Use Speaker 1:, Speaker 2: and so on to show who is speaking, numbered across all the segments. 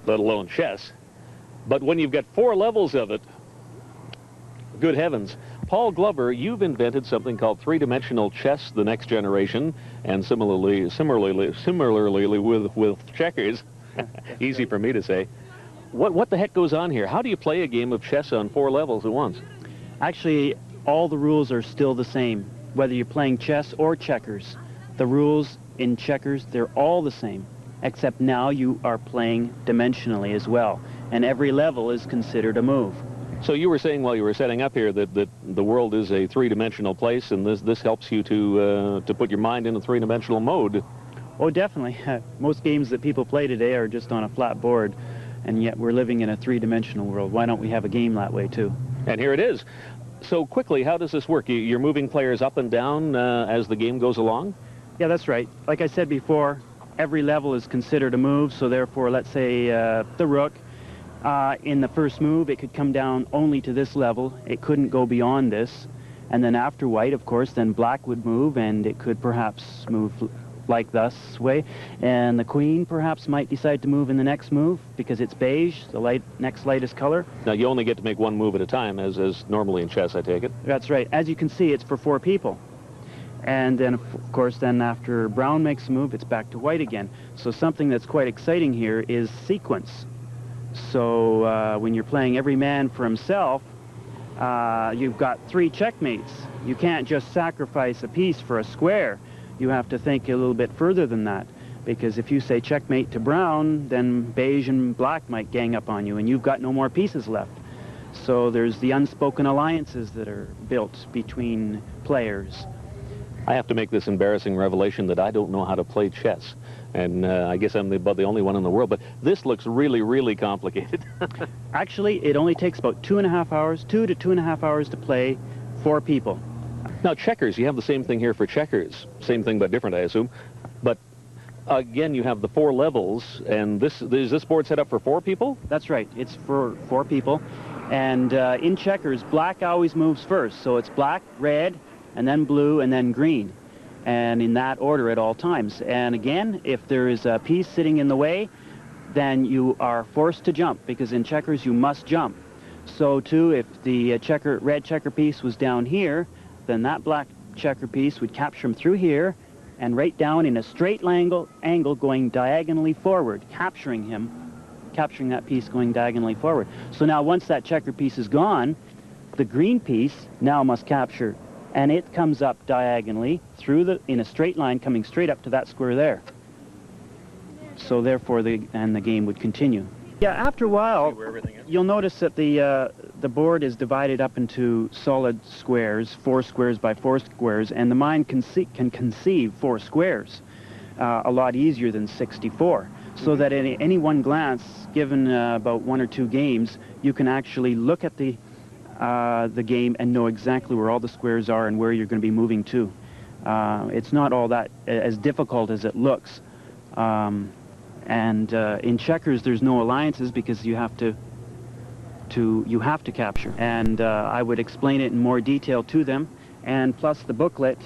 Speaker 1: let alone chess. But when you've got 4 levels of it, good heavens. Paul Glover, you've invented something called three-dimensional chess, the next generation, and similarly with checkers. Easy for me to say. What the heck goes on here? How do you play a game of chess on 4 levels at once?
Speaker 2: Actually, all the rules are still the same, whether you're playing chess or checkers. The rules in checkers, they're all the same, except now you are playing dimensionally as well, and every level is considered a move.
Speaker 1: So you were saying while you were setting up here that the world is a three-dimensional place, and this helps you to put your mind in a three-dimensional mode.
Speaker 2: Oh, definitely. Most games that people play today are just on a flat board, and yet we're living in a three-dimensional world. Why don't we have a game that way too?
Speaker 1: And here it is. So quickly, how does this work? You're moving players up and down as the game goes along?
Speaker 2: Yeah, that's right. Like I said before, every level is considered a move, so therefore, let's say the rook, in the first move, it could come down only to this level. It couldn't go beyond this. And then after white, of course, then black would move, and it could perhaps move like this way. And the queen perhaps might decide to move in the next move because it's beige, the next lightest color.
Speaker 1: Now, you only get to make one move at a time, as normally in chess, I take it.
Speaker 2: That's right. As you can see, it's for 4 people. And then, of course, then after brown makes a move, it's back to white again. So something that's quite exciting here is sequence. So when you're playing every man for himself, you've got 3 checkmates. You can't just sacrifice a piece for a square. You have to think a little bit further than that, because if you say checkmate to brown, then beige and black might gang up on you, and you've got no more pieces left. So there's the unspoken alliances that are built between players.
Speaker 1: I have to make this embarrassing revelation that I don't know how to play chess. And I guess I'm about the only one in the world, but this looks really, really complicated.
Speaker 2: Actually, it only takes about 2.5 hours, 2 to 2.5 hours to play 4 people.
Speaker 1: Now, checkers, you have the same thing here for checkers. Same thing, but different, I assume. But again, you have the 4 levels, and is this board set up for 4 people?
Speaker 2: That's right. It's for 4 people. And in checkers, black always moves first. So it's black, red, and then blue, and then green. And in that order at all times. And again, if there is a piece sitting in the way, then you are forced to jump, because in checkers you must jump. So too, if the red checker piece was down here, then that black checker piece would capture him through here and right down in a straight angle going diagonally forward, capturing that piece going diagonally forward. So now once that checker piece is gone, the green piece now must capture, and it comes up diagonally through in a straight line coming straight up to that square there. So therefore the game would continue. Yeah, after a while, you'll notice that the board is divided up into solid squares, 4 squares by 4 squares, and the mind can conceive 4 squares a lot easier than 64. So that in any one glance, given about 1 or 2 games, you can actually look at the game and know exactly where all the squares are and where you're going to be moving to. It's not all that as difficult as it looks. And in checkers, there's no alliances because you have to capture. And I would explain it in more detail to them. And plus the booklet,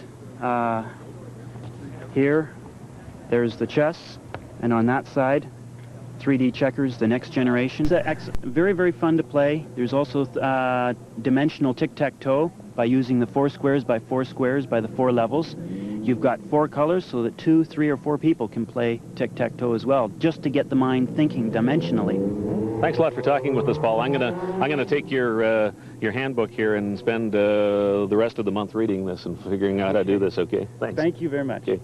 Speaker 2: here, there's the chess, and on that side, 3D checkers, the next generation. It's very, very fun to play. There's also dimensional tic-tac-toe by using the 4 squares by 4 squares by the 4 levels. You've got 4 colors so that 2, 3, or 4 people can play tic-tac-toe as well, just to get the mind thinking dimensionally.
Speaker 1: Thanks a lot for talking with us, Paul. I'm gonna take your handbook here and spend the rest of the month reading this and figuring out how to do this. Okay. Thanks.
Speaker 2: Thank you very much.
Speaker 1: Okay.